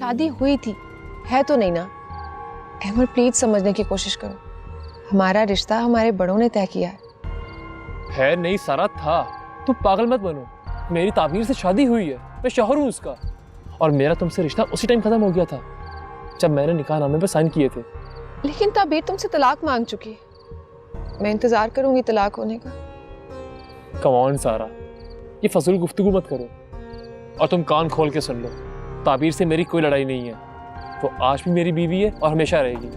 शादी हुई थी, है तो नहीं ना? अहमर प्लीज समझने की कोशिश करो, हमारा रिश्ता हमारे बड़ों ने तय किया है नहीं सारा था। तुम पागल मत बनो, मेरी ताबीर से शादी हुई है, मैं शौहर हूँ उसका, और मेरा तुमसे रिश्ता उसी टाइम खत्म हो गया था जब मैंने निकाहनामे पर साइन किए थे। लेकिन ताबीर तुमसे तलाक मांग चुकी है, मैं इंतजार करूंगी तलाक होने का। कम ऑन सारा, ये फजूल गुफ्तगू मत करो, और तुम कान खोल के सुन लो, ताबीर से मेरी कोई लड़ाई नहीं है, वो आज भी मेरी बीवी है और हमेशा रहेगी।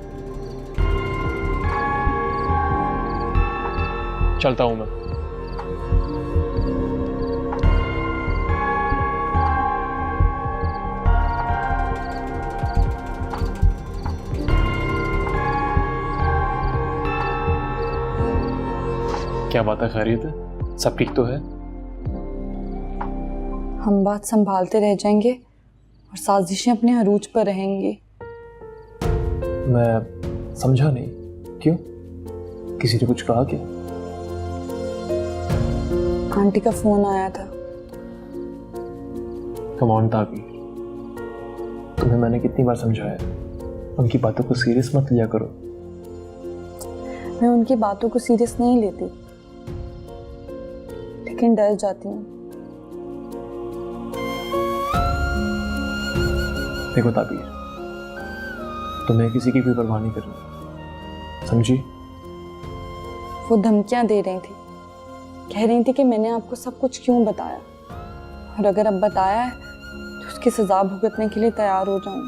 चलता हूं मैं। क्या बात है, खैरियत है? सब ठीक तो है? हम बात संभालते रह जाएंगे और साजिशें अपने अरूज पर रहेंगी। मैं समझा नहीं, क्यों? किसी ने कुछ कहा क्या? आंटी का फोन आया था। कम ऑन ताबीर, तुम्हें मैंने कितनी बार समझाया, उनकी बातों को सीरियस मत लिया करो। मैं उनकी बातों को सीरियस नहीं लेती, लेकिन डर जाती हूँ। देखो ताबीर, तुम्हें किसी की भी परवाह नहीं करनी, समझी? वो धमकियां दे रही थी, कह रही थी कि मैंने आपको सब कुछ क्यों बताया, और अगर अब बताया है तो उसकी सजा भुगतने के लिए तैयार हो जाऊं।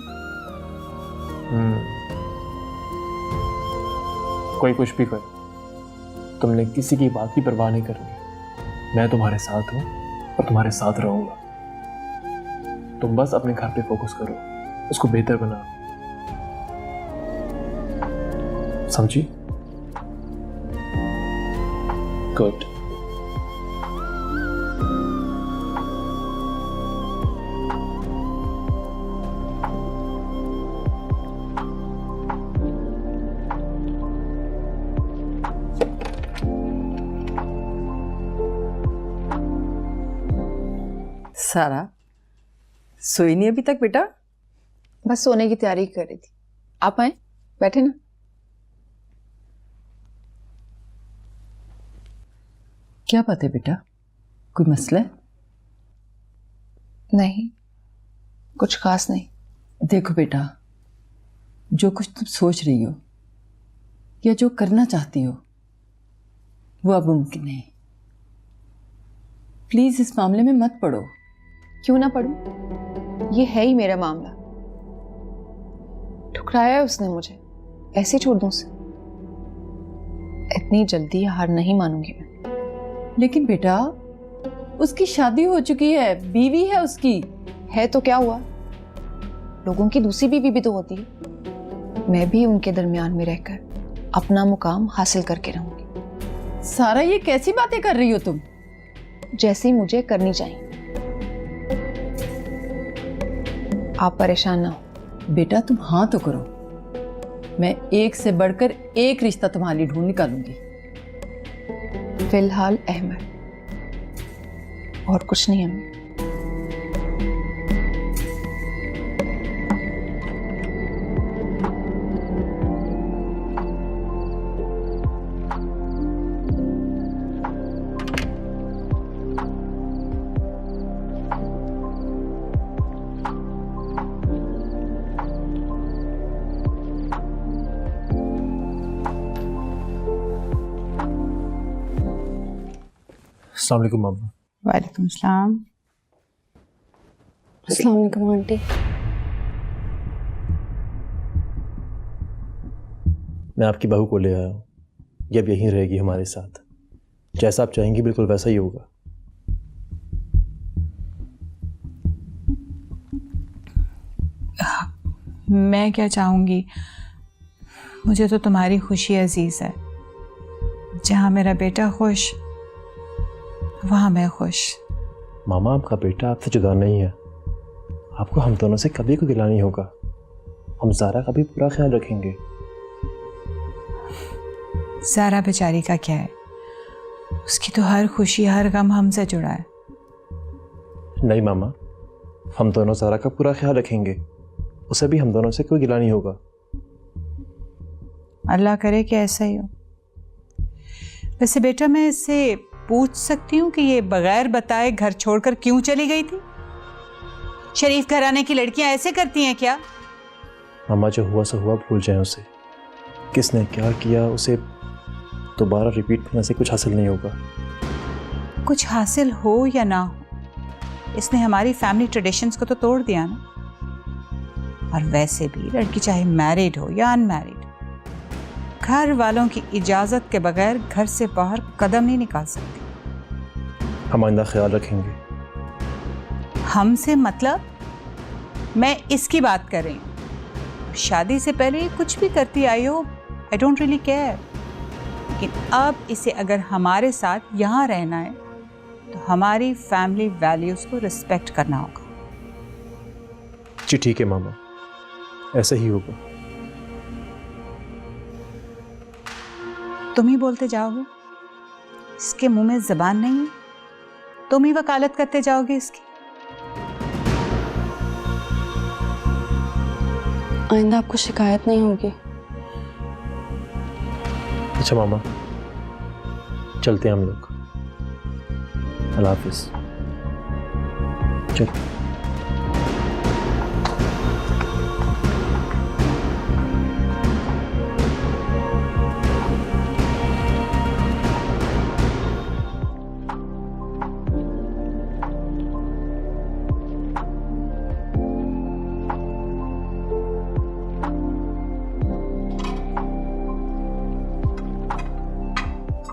कोई कुछ भी करे, तुमने किसी की बात की परवाह नहीं करनी। मैं तुम्हारे साथ हूं और तुम्हारे साथ रहूंगा। तुम बस अपने घर पे फोकस करो, उसको बेहतर बनाओ, समझी? गुड। सारा सोई नहीं अभी तक बेटा? बस सोने की तैयारी कर रही थी। आप आए, बैठे ना। क्या बात है बेटा, कोई मसला है? नहीं, कुछ खास नहीं। देखो बेटा, जो कुछ तुम सोच रही हो या जो करना चाहती हो वो अब मुमकिन नहीं। प्लीज इस मामले में मत पड़ो। क्यों ना पढ़ूं? ये है ही मेरा मामला। ठुकराया है उसने मुझे, ऐसे छोड़ दूं उसे? इतनी जल्दी हार नहीं मानूंगी मैं। लेकिन बेटा, उसकी शादी हो चुकी है, बीवी है उसकी। है तो क्या हुआ, लोगों की दूसरी बीवी भी तो होती है। मैं भी उनके दरमियान में रहकर अपना मुकाम हासिल करके रहूंगी। सारा, ये कैसी बातें कर रही हो तुम? जैसी मुझे करनी चाहिए। आप परेशान ना हो। बेटा तुम हाँ तो करो, मैं एक से बढ़कर एक रिश्ता तुम्हारे लिए ढूंढ निकालूंगी। फिलहाल अहमद, और कुछ नहीं है। अस्सलाम वालेकुम मामा। वालेकुम सलाम। अस्सलाम वालेकुम आंटी। मैं आपकी बहू को ले आया हूँ, ये अब यहीं रहेगी हमारे साथ। जैसा आप चाहेंगी बिल्कुल वैसा ही होगा। मैं क्या चाहूँगी, मुझे तो तुम्हारी खुशी अजीज़ है। जहाँ मेरा बेटा खुश, वहाँ मैं खुश। मामा, आपका बेटा आपसे जुदा नहीं है, आपको हम दोनों से कभी कोई गिला नहीं होगा। हम ज़ारा का भी पूरा ख्याल रखेंगे। ज़ारा बेचारी का क्या है, उसकी तो हर खुशी हर गम हमसे जुड़ा है। नहीं मामा, हम दोनों ज़ारा का पूरा ख्याल रखेंगे। उसे भी हम दोनों से कोई गिला नहीं होगा। अल्लाह करे कि ऐसा ही हो। वैसे बेटा, मैं इससे पूछ सकती हूँ कि ये बगैर बताए घर छोड़कर क्यों चली गई थी? शरीफ घराने की लड़कियां ऐसे करती हैं क्या? मामा, जो हुआ सो हुआ, भूल जाए उसे। किसने क्या किया उसे दोबारा रिपीट करने से कुछ हासिल नहीं होगा। कुछ हासिल हो या ना हो, इसने हमारी फैमिली ट्रेडिशंस को तो तोड़ दिया ना। और वैसे भी लड़की चाहे मैरिड हो या अनमैरिड, घर वालों की इजाजत के बगैर घर से बाहर कदम नहीं निकाल सकती। हम आइंदा ख्याल रखेंगे। हमसे मतलब? मैं इसकी बात कर रही हूँ। शादी से पहले कुछ भी करती आई हो, आई डोंट रियली केयर, लेकिन अब इसे अगर हमारे साथ यहाँ रहना है तो हमारी फैमिली वैल्यूज को रिस्पेक्ट करना होगा। जी ठीक है मामा, ऐसा ही होगा। तुम ही बोलते जाओगे? इसके मुंह में जबान नहीं है? तुम ही वकालत करते जाओगे इसकी? आइंदा आपको शिकायत नहीं होगी। अच्छा मामा, चलते हैं हम लोग। अल्लाह हाफिज। चलो।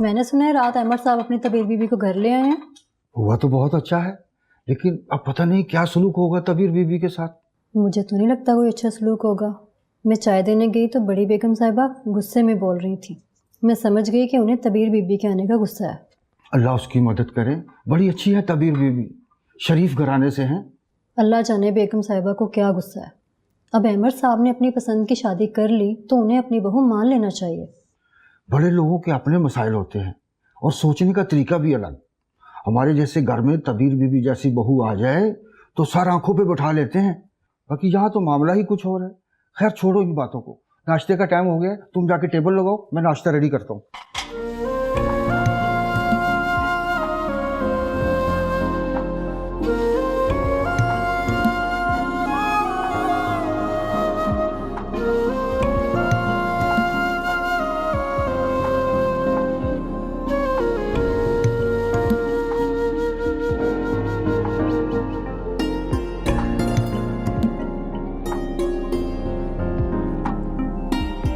मैंने सुना है रात अहमद साहब अपनी तबीर बीबी को घर ले आए हैं। हुआ तो बहुत अच्छा है, लेकिन अब पता नहीं क्या सलूक होगा तबीर बीबी के साथ। मुझे तो नहीं लगता कोई अच्छा सलूक होगा। मैं चाय देने गई तो बड़ी बेगम साहिबा गुस्से में बोल रही थी। मैं समझ गई कि उन्हें तबीर बीबी के आने का गुस्सा है। अल्लाह उसकी मदद करे। बड़ी अच्छी है तबीर बीबी, शरीफ घराने से हैं। अल्लाह जाने बेगम साहिबा को क्या गुस्सा है। अब अहमद साहब ने अपनी पसंद की शादी कर ली तो उन्हें अपनी बहू मान लेना चाहिए। बड़े लोगों के अपने मसाइल होते हैं और सोचने का तरीका भी अलग। हमारे जैसे घर में तबीर बीबी जैसी बहू आ जाए तो सर आंखों पे बैठा लेते हैं। बाकी यहाँ तो मामला ही कुछ और है। खैर छोड़ो इन बातों को। नाश्ते का टाइम हो गया है, तुम जाके टेबल लगाओ, मैं नाश्ता रेडी करता हूँ।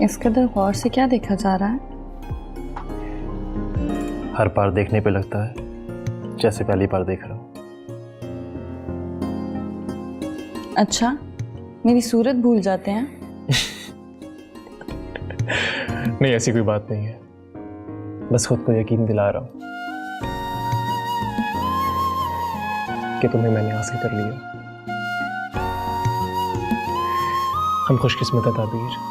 इस कदर गौर से क्या देखा जा रहा है? हर बार देखने पे लगता है जैसे पहली बार देख रहा हूँ। अच्छा, मेरी सूरत भूल जाते हैं? नहीं, ऐसी कोई बात नहीं है, बस खुद को यकीन दिला रहा हूँ कि तुम्हें मैंने हासिल कर लिया। हम खुशकिस्मत है ताबीर,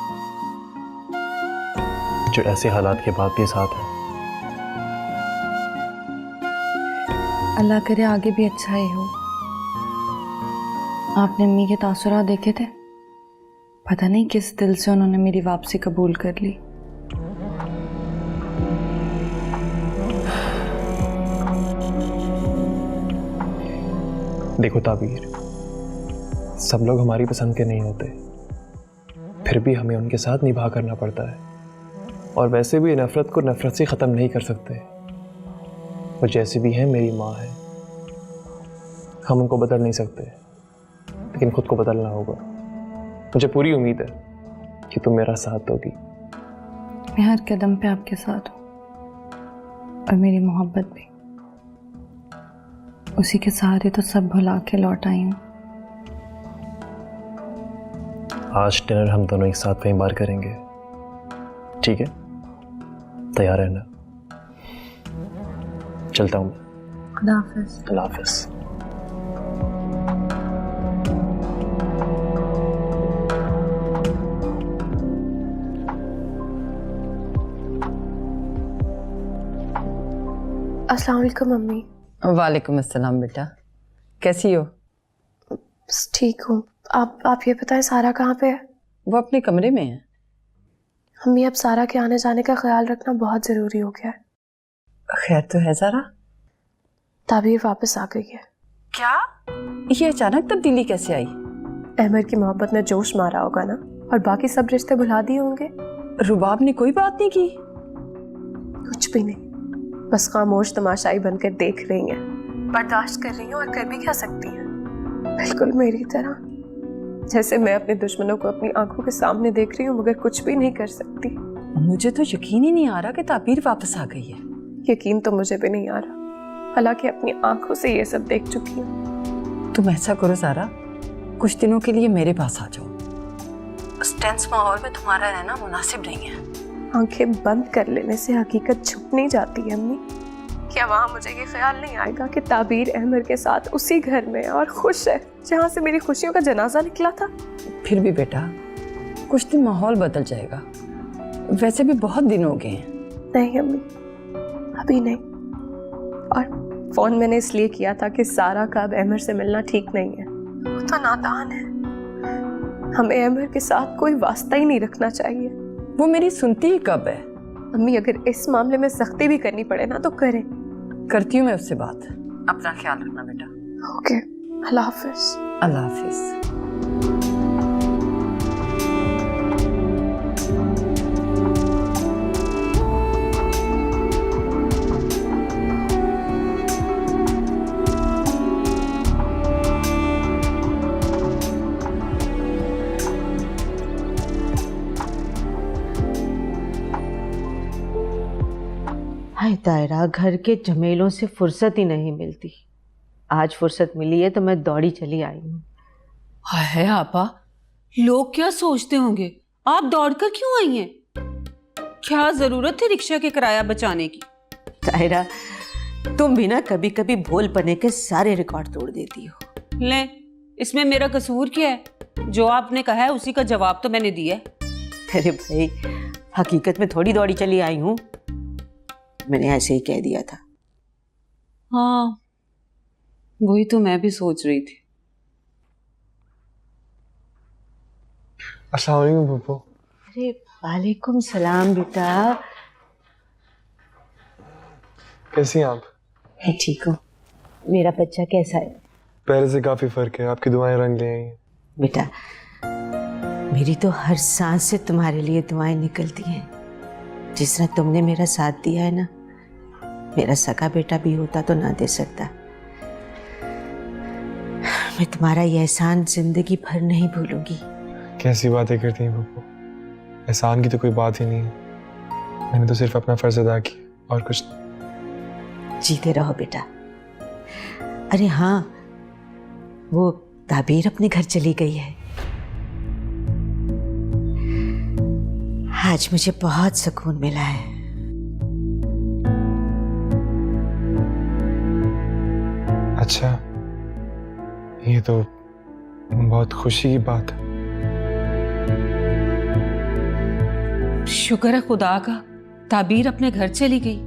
जो ऐसे हालात के बाद भी साथ हैं। अल्लाह करे आगे भी अच्छा ही हो। आपने अम्मी के तासुरात देखे थे? पता नहीं किस दिल से उन्होंने मेरी वापसी कबूल कर ली। देखो ताबीर, सब लोग हमारी पसंद के नहीं होते, फिर भी हमें उनके साथ निभा करना पड़ता है। और वैसे भी नफ़रत को नफ़रत से ख़त्म नहीं कर सकते। वो जैसी भी हैं मेरी माँ है, हम उनको बदल नहीं सकते, लेकिन खुद को बदलना होगा। मुझे पूरी उम्मीद है कि तुम मेरा साथ दोगी। मैं हर कदम पे आपके साथ हूँ और मेरी मोहब्बत भी। उसी के सहारे तो सब भुला के लौट आई हूँ। आज डिनर हम दोनों एक साथ कई बार करेंगे, ठीक है? तैयार रहना। चलता हूँ। खुदा हाफिज़। अल्लाह हाफिज़। अस्सलाम वालेकुम मम्मी। वालेकुम अस्सलाम बेटा, कैसी हो? बस ठीक हूँ, आप ये बताएं सारा कहाँ पे है? वो अपने कमरे में है। अम्मी, अब सारा के आने जाने का ख्याल रखना बहुत जरूरी हो गया है। खैर तो है ज़ारा? ताबीर वापस आ गई है। क्या? ये अचानक तब्दीली कैसे आई? अहमद की मोहब्बत में जोश मारा होगा ना, और बाकी सब रिश्ते भुला दिए होंगे। रुबाब ने कोई बात नहीं की? कुछ भी नहीं, बस खामोश तमाशाई बनकर देख रही हैं, बर्दाश्त कर रही हैं, और कर भी क्या सकती हैं। बिल्कुल मेरी तरह, जैसे मैं अपने दुश्मनों को अपनी आंखों के सामने देख रही हूँ मगर कुछ भी नहीं कर सकती। मुझे तो यकीन ही नहीं आ रहा कि ताबीर वापस आ गई है। यकीन तो मुझे भी नहीं आ रहा, हालांकि अपनी आंखों से ये सब देख चुकी हूँ। तुम ऐसा करो ज़ारा, कुछ दिनों के लिए मेरे पास आ जाओ। उस टेंस माहौल में तुम्हारा रहना मुनासिब नहीं है। आंखें बंद कर लेने से हकीकत छुप नहीं जाती है अम्मी। क्या वहाँ मुझे ये ख्याल नहीं आएगा कि ताबीर अहमद के साथ उसी घर में है और खुश है जहाँ से मेरी खुशियों का जनाजा निकला था? फिर भी बेटा, कुछ दिन माहौल बदल जाएगा। वैसे भी बहुत दिन हो गए हैं। नहीं अम्मी, अभी नहीं। और फोन मैंने इसलिए किया था कि सारा का अब अहमद से मिलना ठीक नहीं है। वो तो नादान है, हमें अहमद के साथ कोई वास्ता ही नहीं रखना चाहिए। वो मेरी सुनती ही कब है? अम्मी, अगर इस मामले में सख्ती भी करनी पड़े ना तो करें। करती हूँ मैं उससे बात। अपना ख्याल रखना बेटा। ओके, अल्लाह हाफिज। अल्लाह हाफिज। हाय तायरा, घर के झमेलों से फुर्सत ही नहीं मिलती। आज फुर्सत मिली है तो मैं दौड़ी चली आई हूँ। हाय आपा, लोग क्या सोचते होंगे? आप दौड़कर क्यों आई हैं? क्या जरूरत थी रिक्शा के किराया बचाने की? तायरा, तुम भी ना कभी कभी भोलपने के सारे रिकॉर्ड तोड़ देती हो। ले, इसमें मेरा कसूर क्या है? जो आपने कहा है उसी का जवाब तो मैंने दिया है। अरे भाई, हकीकत में थोड़ी दौड़ी चली आई हूँ, मैंने ऐसे ही कह दिया था। हाँ, वही तो मैं भी सोच रही थी। अस्सलाम वालेकुम पप्पू। अरे वालेकुम सलाम बेटा। कैसी हैं आप? मैं ठीक हूँ। मेरा बच्चा कैसा है? पहले से काफी फर्क है, आपकी दुआएं रंग ले आई हैं। बेटा, मेरी तो हर सांस से तुम्हारे लिए दुआएं निकलती हैं। जिस तरह तुमने मेरा साथ दिया है ना, मेरा सगा बेटा भी होता तो ना दे सकता। मैं तुम्हारा ये एहसान जिंदगी भर नहीं भूलूंगी। कैसी बातें करती हैं पप्पू, एहसान की तो कोई बात ही नहीं है। मैंने तो सिर्फ अपना फर्ज अदा किया और कुछ नहीं। जीते रहो बेटा। अरे हाँ, वो ताबीर अपने घर चली गई है। आज मुझे बहुत सुकून मिला है। अच्छा, ये तो बहुत खुशी की बात है। शुक्र है खुदा का, ताबीर अपने घर चली गई।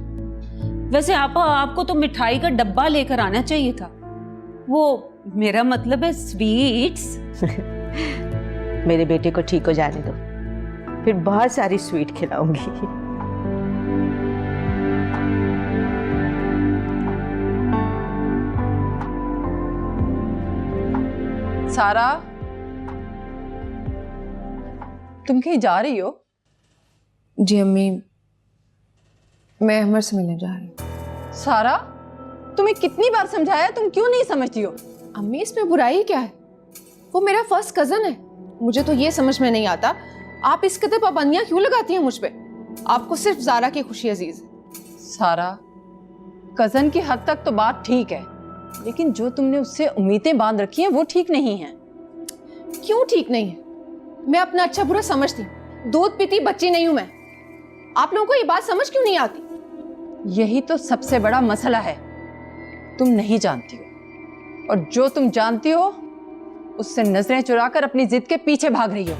वैसे आपा, आपको तो मिठाई का डब्बा लेकर आना चाहिए था। वो मेरा मतलब है स्वीट्स। मेरे बेटे को ठीक हो जाने दो, फिर बहुत सारी स्वीट खिलाऊंगी। सारा, तुम कहीं जा रही हो? जी अम्मी, मैं अहमद से मिलने जा रही हूँ। सारा, तुम्हें कितनी बार समझाया, तुम क्यों नहीं समझती हो? अम्मी, इसमें बुराई क्या है? वो मेरा फर्स्ट कजन है। मुझे तो ये समझ में नहीं आता, आप इस कदर पाबंदियां क्यों लगाती हैं मुझ पे? आपको सिर्फ ज़ारा की खुशी अजीज है। सारा, कजन की हद तक तो बात ठीक है, लेकिन जो तुमने उससे उम्मीदें बांध रखी हैं वो ठीक नहीं है। क्यों ठीक नहीं है? मैं अपना अच्छा बुरा समझती हूँ, दूध पीती बच्ची नहीं हूं मैं। आप लोगों को ये बात समझ क्यों नहीं आती? यही तो सबसे बड़ा मसला है, तुम नहीं जानती हो, और जो तुम जानती हो उससे नजरें चुराकर अपनी जिद के पीछे भाग रही हो।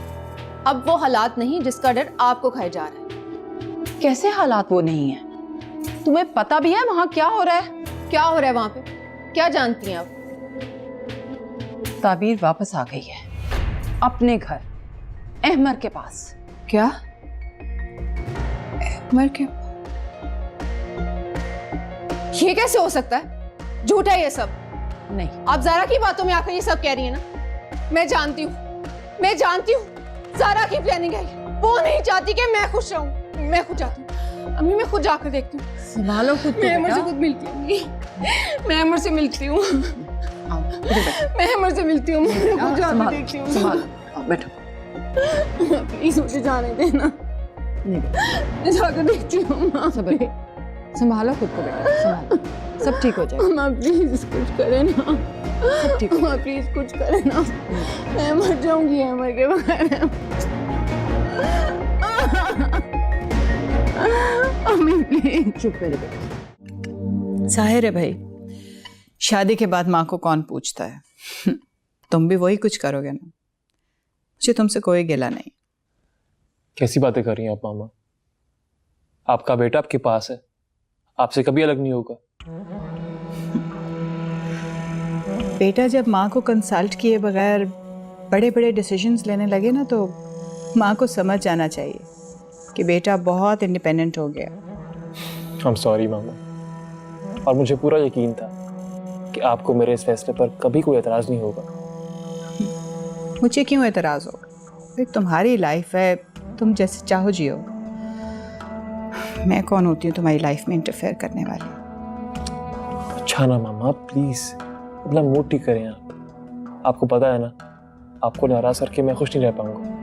अब वो हालात नहीं जिसका डर आपको खाए जा रहा है। कैसे हालात वो नहीं है? तुम्हें पता भी है वहां क्या हो रहा है? क्या हो रहा है वहां पे? क्या जानती हैं आप? ताबीर वापस आ गई है। अपने घर अहमर के पास। क्या? मर के? ये कैसे हो सकता है? झूठ है ये सब। नहीं, आप जारा की बातों में आकर ये सब कह रही है ना? मैं जानती हूँ जारा की प्लानिंग है। वो नहीं चाहती कि मैं खुश रहूं। मैं खुद जाती हूँ अम्मी, मैं खुद जाकर देखती हूँ। संभालो खुद को मैं अमर बेटा। से खुद मिलती हूँ। मैं अमर से मिलती हूँ। मैं अमर से मिलती हूँ। मैं खुद जाकर देखती हूँ। संभालो, बैठो। प्लीज मुझे जाने देना। नहीं बेटा, मैं जाकर देखती हूँ। संभालो खुद को बेटा, संभालो, सब ठीक हो जाएगा। माँ प्लीज कुछ करे ना। सब ठीक हो माँ प्लीज कुछ करे ना। मैं मर जाऊंगी अमर के बगैर। अम्मी प्लीज। चुप करे बेटा। जाहिर है भाई, शादी के बाद माँ को कौन पूछता है। तुम भी वही कुछ करोगे ना। मुझे तुमसे कोई गिला नहीं। कैसी बातें कर रही हैं आप मामा? आपका बेटा आपके पास है, आपसे कभी अलग नहीं होगा। बेटा जब माँ को कंसल्ट किए बगैर बड़े बड़े डिसीजंस लेने लगे ना, तो माँ को समझ जाना चाहिए कि बेटा बहुत इंडिपेंडेंट हो गया। I'm sorry मामा, और मुझे पूरा यकीन था कि आपको मेरे इस फैसले पर कभी कोई एतराज़ नहीं होगा। मुझे क्यों एतराज़ होगा? भाई तुम्हारी लाइफ है, तुम जैसे चाहो जियो। मैं कौन होती हूँ तुम्हारी लाइफ में इंटरफेयर करने वाली? अच्छा ना मामा, प्लीज़ अपना मूड ठीक करें आप। आपको पता है ना, आपको नाराज़ करके मैं खुश नहीं रह पाऊंगा।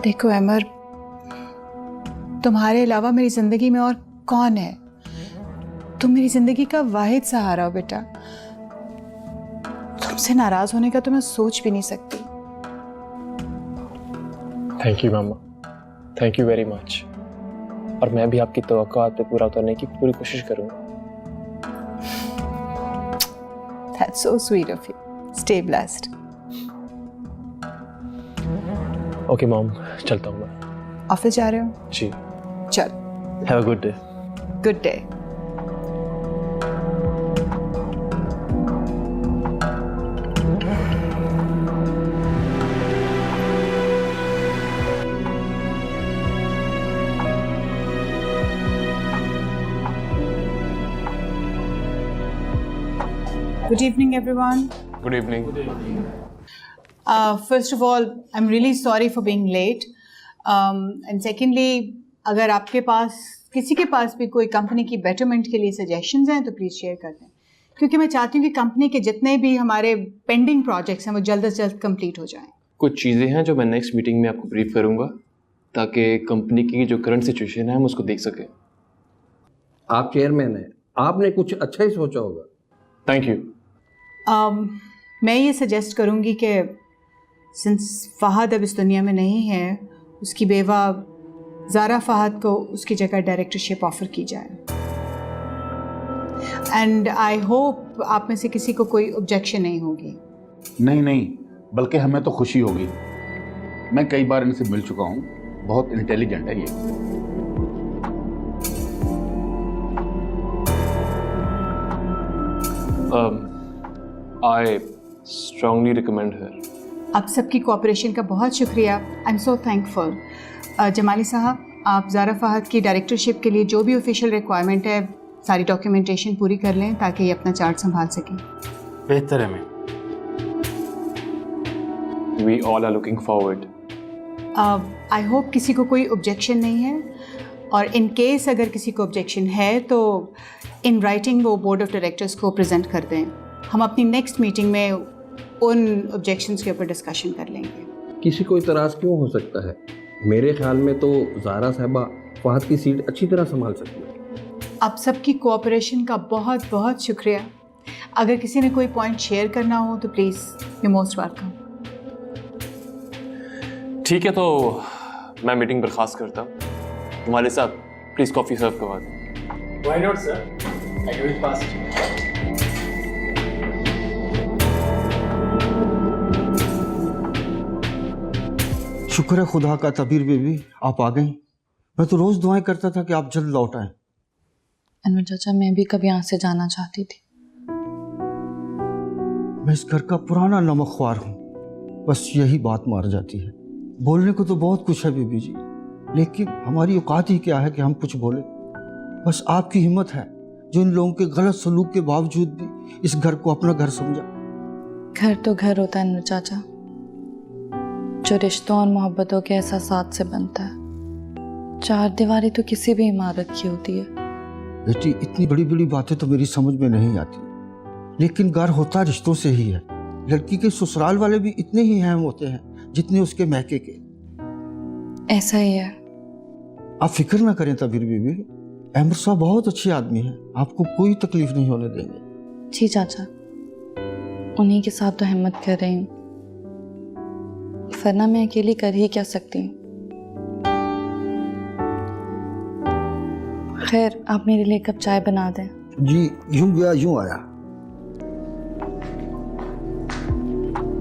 देखो अमर, तुम्हारे अलावा मेरी जिंदगी में और कौन है? तुम मेरी जिंदगी का वाहिद सहारा हो बेटा। तुमसे नाराज होने का तो मैं सोच भी नहीं सकती। Thank you mama, thank you very much. और मैं भी आपकी तवक्कुआत पे पूरा उतरने की पूरी कोशिश करूंगा। That's so sweet of you. Stay blessed. Okay mom, चलता हूँ मैं। ऑफिस जा रहे हो? जी। चल। Have a good day. Good day. Good evening, everyone. Good evening. First of all, I'm really sorry for being late. And secondly, अगर आपके पास किसी के पास भी कोई कंपनी की बेटरमेंट के लिए सजेशंस हैं तो प्लीज़ शेयर कर दें, क्योंकि मैं चाहती हूँ कि कंपनी के जितने भी हमारे पेंडिंग प्रोजेक्ट्स हैं वो जल्द से जल्द कंप्लीट हो जाएं। कुछ चीज़ें हैं जो मैं नेक्स्ट मीटिंग में आपको ब्रीफ करूंगा, ताकि कंपनी की जो करंट सिचुएशन है हम उसको देख सकें। आप चेयरमैन हैं, आपने कुछ अच्छा ही सोचा होगा। Thank you. मैं ये सजेस्ट करूँगी कि सिंस फ़हद अब इस दुनिया में नहीं है, उसकी बेवा ज़ारा फ़हद को उसकी जगह डायरेक्टरशिप ऑफ़र की जाए। एंड आई होप आप में से किसी को कोई ऑब्जेक्शन नहीं होगी। नहीं, बल्कि हमें तो खुशी होगी। मैं कई बार इनसे मिल चुका हूँ, बहुत इंटेलिजेंट है ये। I strongly recommend her. आप सबकी कोऑपरेशन का बहुत शुक्रिया। I am so thankful. Jamali साहब, आप ज़ारा फ़हद की डायरेक्टरशिप के लिए जो भी ऑफिशियल रिक्वायरमेंट है, सारी डॉक्यूमेंटेशन पूरी कर लें ताकि ये अपना चार्ज संभाल सकें। बेहतर है। मैं We all are looking forward. I hope किसी को कोई ऑब्जेक्शन नहीं है, और इन केस अगर किसी को ऑब्जेक्शन है तो इन राइटिंग वो बोर्ड ऑफ डायरेक्टर्स को प्रेजेंट कर दें। हम अपनी नेक्स्ट मीटिंग में उन ऑब्जेक्शंस के ऊपर डिस्कशन कर लेंगे। किसी को इतराज़ क्यों हो सकता है? मेरे ख्याल में तो ज़ारा साहबा फ़हद की सीट अच्छी तरह संभाल सकती है। आप सबकी कोऑपरेशन का बहुत बहुत शुक्रिया। अगर किसी ने कोई पॉइंट शेयर करना हो तो प्लीज़ यू मोस्ट वेलकम। ठीक है, तो मैं मीटिंग बर्खास्त करता हूँ। हमारे साथ प्लीज़ कॉफ़ी सर्व करवा दें। Why not, sir? I do it fast. शुक्र है खुदा का, तबीर बीबी आप आ गई। मैं तो रोज दुआएं करता था कि आप जल्द लौट आए। अनवर चाचा, मैं भी कब यहाँ से जाना चाहती थी, मैं इस घर का पुराना नमकख्वार हूँ, बस यही बात मार जाती है। बोलने को तो बहुत कुछ है बीबी जी, लेकिन हमारी औकात ही क्या है कि हम कुछ बोले। बस आपकी हिम्मत है जो इन लोगों के गलत सलूक के बावजूद भी इस घर को अपना घर समझा। घर तो घर होता है नूर चाचा, जो रिश्तों और मोहब्बतों के एहसासात से बनता है। चार दीवारी तो किसी भी इमारत की होती है। बेटी, इतनी बड़ी बड़ी बातें तो मेरी समझ में नहीं आती, लेकिन घर होता रिश्तों से ही है। लड़की के ससुराल वाले भी इतने ही अहम होते हैं जितने उसके मैके के। ऐसा ही है। आप फिक्र ना करें तबीर बीबी, अहमद साहब बहुत अच्छे आदमी हैं, आपको कोई तकलीफ नहीं होने देंगे। जी चाचा, उन्हीं के साथ तो हिम्मत कर रही हूँ, वरना मैं अकेली कर ही क्या सकती हूँ। खैर, आप मेरे लिए कप चाय बना दें। जी, यूं गया यूं आया।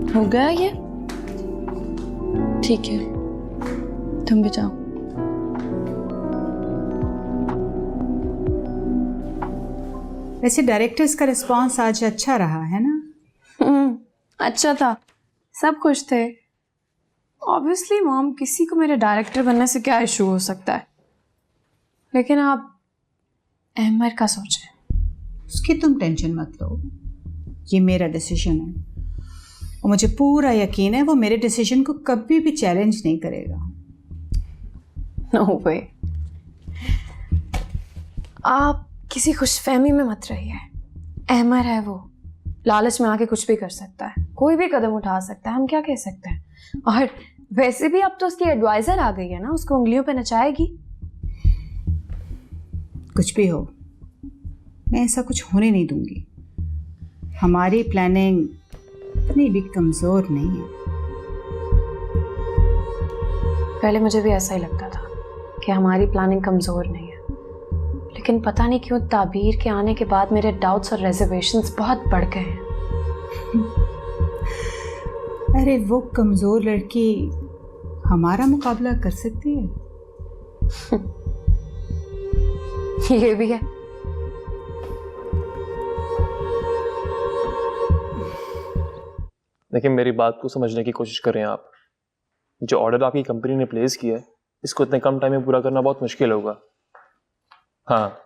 हो गया ये? ठीक है, तुम भी जाओ। वैसे डायरेक्टर्स का रिस्पांस आज अच्छा रहा है ना? अच्छा था, सब खुश थे। ऑब्वियसली मॉम, किसी को मेरे डायरेक्टर बनने से क्या इशू हो सकता है, लेकिन आप अहमद का सोचें। उसकी तुम टेंशन मत लो, ये मेरा डिसीजन है और मुझे पूरा यकीन है वो मेरे डिसीजन को कभी भी चैलेंज नहीं करेगा। नो वे। आप किसी खुशफहमी में मत रहिए। अहमद है वो, लालच में आके कुछ भी कर सकता है, कोई भी कदम उठा सकता है, हम क्या कह सकते हैं। और वैसे भी अब तो उसकी एडवाइजर आ गई है ना, उसको उंगलियों पे नचाएगी। कुछ भी हो, मैं ऐसा कुछ होने नहीं दूंगी। हमारी प्लानिंग इतनी भी कमजोर नहीं है। पहले मुझे भी ऐसा ही लगता था कि हमारी प्लानिंग कमजोर नहीं है, लेकिन पता नहीं क्यों ताबीर के आने के बाद मेरे डाउट्स और रिजर्वेशंस बहुत बढ़ गए हैं। अरे वो कमजोर लड़की हमारा मुकाबला कर सकती है। ये भी है। लेकिन मेरी बात को समझने की कोशिश करें आप। जो ऑर्डर आपकी कंपनी ने प्लेस किया है, इसको इतने कम टाइम में पूरा करना बहुत मुश्किल होगा। हाँ,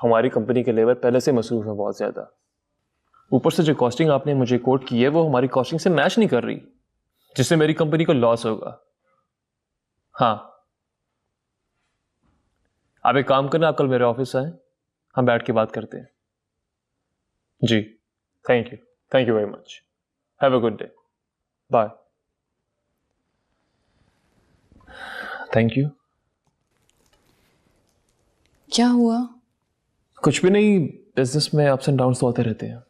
हमारी कंपनी के लेबर पहले से मसरूफ है बहुत ज्यादा। ऊपर से जो कॉस्टिंग आपने मुझे कोट की है वो हमारी कॉस्टिंग से मैच नहीं कर रही, जिससे मेरी कंपनी को लॉस होगा। हाँ, आप एक काम करना, आप कल मेरे ऑफिस आए, हम बैठ के बात करते हैं। जी, thank you very much. Have a good day, bye. Thank you. क्या हुआ? कुछ भी नहीं, बिजनेस में अप्स एंड डाउन्स तो होते रहते हैं।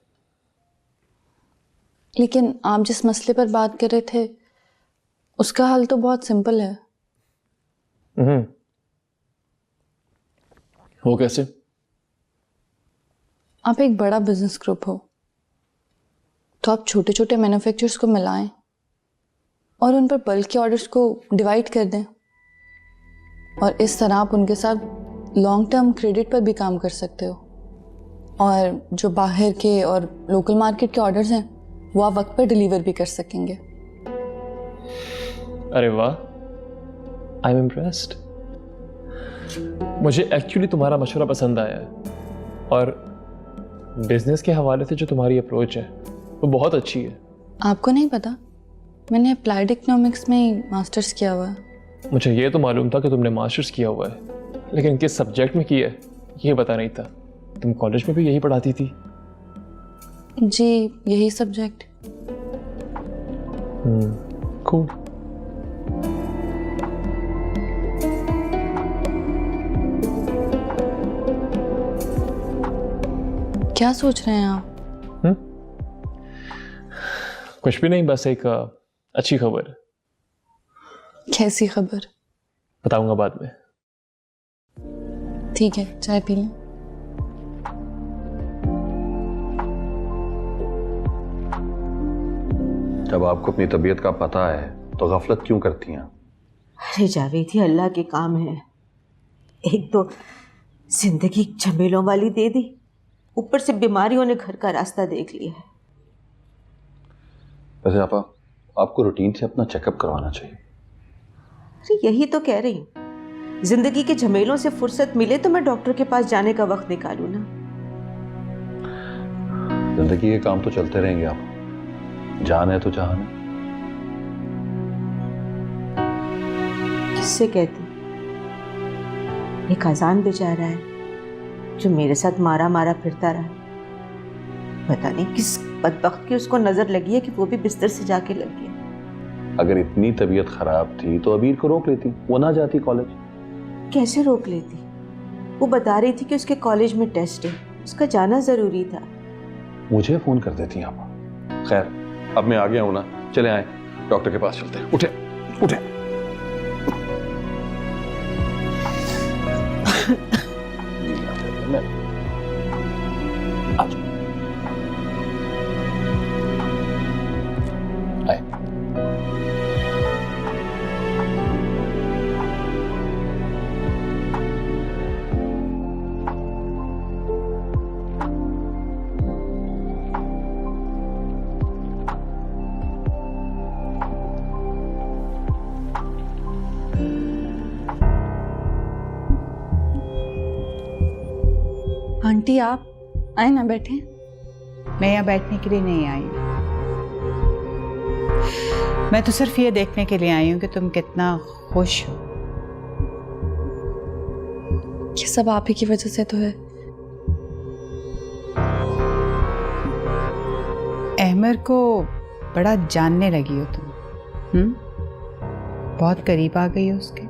लेकिन आप जिस मसले पर बात कर रहे थे उसका हल तो बहुत सिंपल है। वो कैसे? आप एक बड़ा बिजनेस ग्रुप हो, तो आप छोटे छोटे मैन्युफैक्चरर्स को मिलाएं और उन पर बल्क के ऑर्डर्स को डिवाइड कर दें, और इस तरह आप उनके साथ लॉन्ग टर्म क्रेडिट पर भी काम कर सकते हो। और जो बाहर के और लोकल मार्केट के ऑर्डर्स हैं वो आप वक्त पर डिलीवर भी कर सकेंगे। अरे वाह, आई एम इम्प्रेस्ड। मुझे एक्चुअली तुम्हारा मशवरा पसंद आया है, और बिजनेस के हवाले से जो तुम्हारी अप्रोच है वो बहुत अच्छी है। आपको नहीं पता, मैंने अप्लाइड इकोनॉमिक्स में मास्टर्स किया हुआ है। मुझे ये तो मालूम था कि तुमने मास्टर्स किया हुआ है, लेकिन किस सब्जेक्ट में किया है ये पता नहीं था। तुम कॉलेज में भी यही पढ़ाती थी? जी, यही सब्जेक्ट। कूल। क्या सोच रहे हैं आप? कुछ भी नहीं, बस एक अच्छी खबर। कैसी खबर? बताऊंगा बाद में। ठीक है, चाय पी लें। जब आपको अपनी तबीयत का पता है तो गफलत क्यों करती हैं? अरे जावेद, ये अल्लाह के काम है। एक तो जिंदगी झमेलों वाली दे दी, ऊपर से बीमारियों ने घर का रास्ता देख लिया है। वैसे आपा, आपको रूटीन से अपना चेकअप करवाना चाहिए। अरे यही तो कह रही हूँ, जिंदगी के झमेलों से फुर्सत मिले तो मैं डॉक्टर के पास जाने का वक्त निकालूं ना। जिंदगी के काम तो चलते रहेंगे आप, जान है तो जहान है। किससे कहती? एक अजान बेचारा है जो मेरे साथ मारा मारा फिरता रहा। पता नहीं किस बदबख्त की उसको नजर लगी है कि वो भी बिस्तर से जाके लग गया। अगर इतनी तबीयत खराब थी तो अबीर को रोक लेती, वो ना जाती कॉलेज। कैसे रोक लेती? वो बता रही थी कि उसके कॉलेज में टेस्ट है, उसका जाना जरूरी था। मुझे फोन कर देती आप। खैर, अब मैं आ गया हूं ना, चले आए डॉक्टर के पास चलते हैं। उठे उठे। आंटी आप आए ना, बैठे। मैं यहाँ बैठने के लिए नहीं आई हूँ, मैं तो सिर्फ ये देखने के लिए आई हूँ कि तुम कितना खुश हो। ये सब आप ही की वजह से तो है। अहमर को बड़ा जानने लगी हो तुम, बहुत करीब आ गई हो उसके।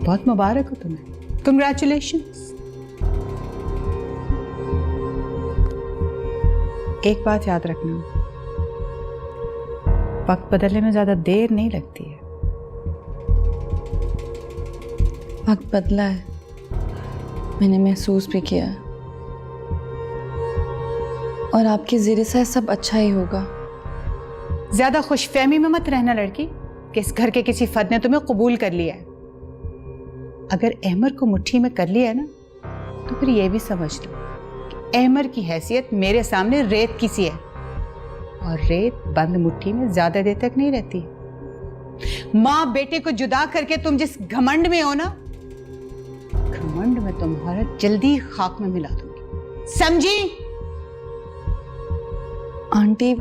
बहुत मुबारक हो तुम्हें, कंग्रेचुलेशंस। एक बात याद रखना, वक्त बदलने में ज्यादा देर नहीं लगती है। वक्त बदला है, मैंने महसूस भी किया है, और आपकी ज़ेरे से सब अच्छा ही होगा। ज्यादा खुशफहमी में मत रहना लड़की कि इस घर के किसी फर्द ने तुम्हें कबूल कर लिया है। अगर अहमर को मुट्ठी में कर लिया है ना, तो फिर ये भी समझ लो कि अहमर की हैसियत मेरे सामने रेत की सी है, और रेत बंद मुट्ठी में ज्यादा देर तक नहीं रहती। माँ बेटे को जुदा करके तुम जिस घमंड में हो ना, घमंड में तुम्हारा जल्दी खाक में मिला दूंगी, समझी? आंटी